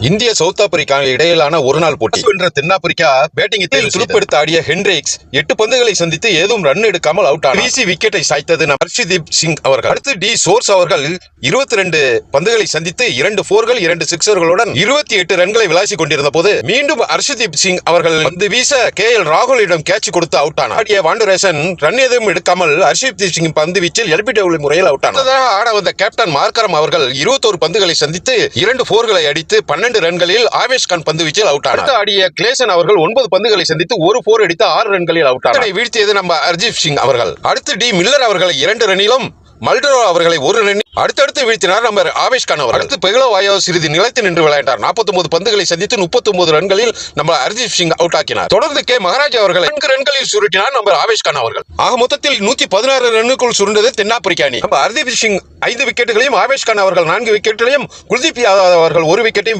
இந்திய south Africa இடையிலான ஒருநாள் போட்டி வென்ற தென்னாப்பிரிக்கா பேட்டிங்கில் துடுப்படுத்த ஆடிய ஹென்ட்ரிக்ஸ் 8 பந்துகளை சந்தித்து ஏதும் ரன் எடுக்காமல் அவுட் ஆனார். வீசி விக்கெட்டை சாய்த்தது ஹர்ஷதீப் சிங் அவர்கள். அடுத்து டி சோர்ஸ் அவர்கள் 22 பந்துகளை சந்தித்து 2 4கள் 2 சிக்ஸர்களுடன் 28 ரன்களை விளாசி கொண்டிருந்த போது மீண்டும் ஹர்ஷதீப் சிங் அவர்கள் பந்து வீச KL ராகுலிடம் கேட்ச் கொடுத்து அவுட் ஆனார். ஆடிய வாண்டரேசன் ரன் எதுவும் எடுக்காமல் ஹர்ஷதீப் சிங் பந்து வீச்சில் LBW முறையில் அவுட் ஆனார். ஆட வந்த கேப்டன் மார்க்கரம் அவர்கள் 21 பந்துகளை சந்தித்து 2 4களை அடித்து 12 ரன்களில் ஆவேஷ் கான் பந்து வீச்சில் அவுட் ஆனார். ஆடிய கிளேசன் அவர்கள் 9 பந்துகளை சந்தித்து 1 4 அடித்து 6 ரன்களில் அவுட் ஆனார். வீழ்த்தியது நம்ம ஹர்ஷதீப் சிங் அவர்கள். அடுத்து டி மில்லர் அவர்களை 2 ரன்னிலும் மல்டரோ அவர்களை 1 ரன்னில் அடுத்தடுத்து வீழ்த்தினார் நம்ம ஆவேஷ் கான் அவர்கள். அடுத்து பெகலோவாயோ சிறிது நிலைத்து நின்று விளையாண்டார். 49 பந்துகளை சந்தித்து 39 ரன்களில் நம்ம ஹர்ஷதீப் சிங் அவுட் ஆக்கினார். தொடர்ந்து கே மகாராஜ் அவர்கள் 4 ரன்களில் சுருட்டினார் நம்ம ஆவேஷ் கான் அவர்கள். ஆக மொத்தத்தில் 116 ரன்னுக்குள் சுருண்டது தென்னாப்பிரிக்கா அணி. நம்ம ஹர்ஷதீப் சிங் 5 விக்கெட்டுகளையும் ஆவேஷ் கான் அவர்கள் 4 விக்கெட்டுகளையும் குல்தீப் யாதவ் அவர்கள் 1 விக்கெட்டையும்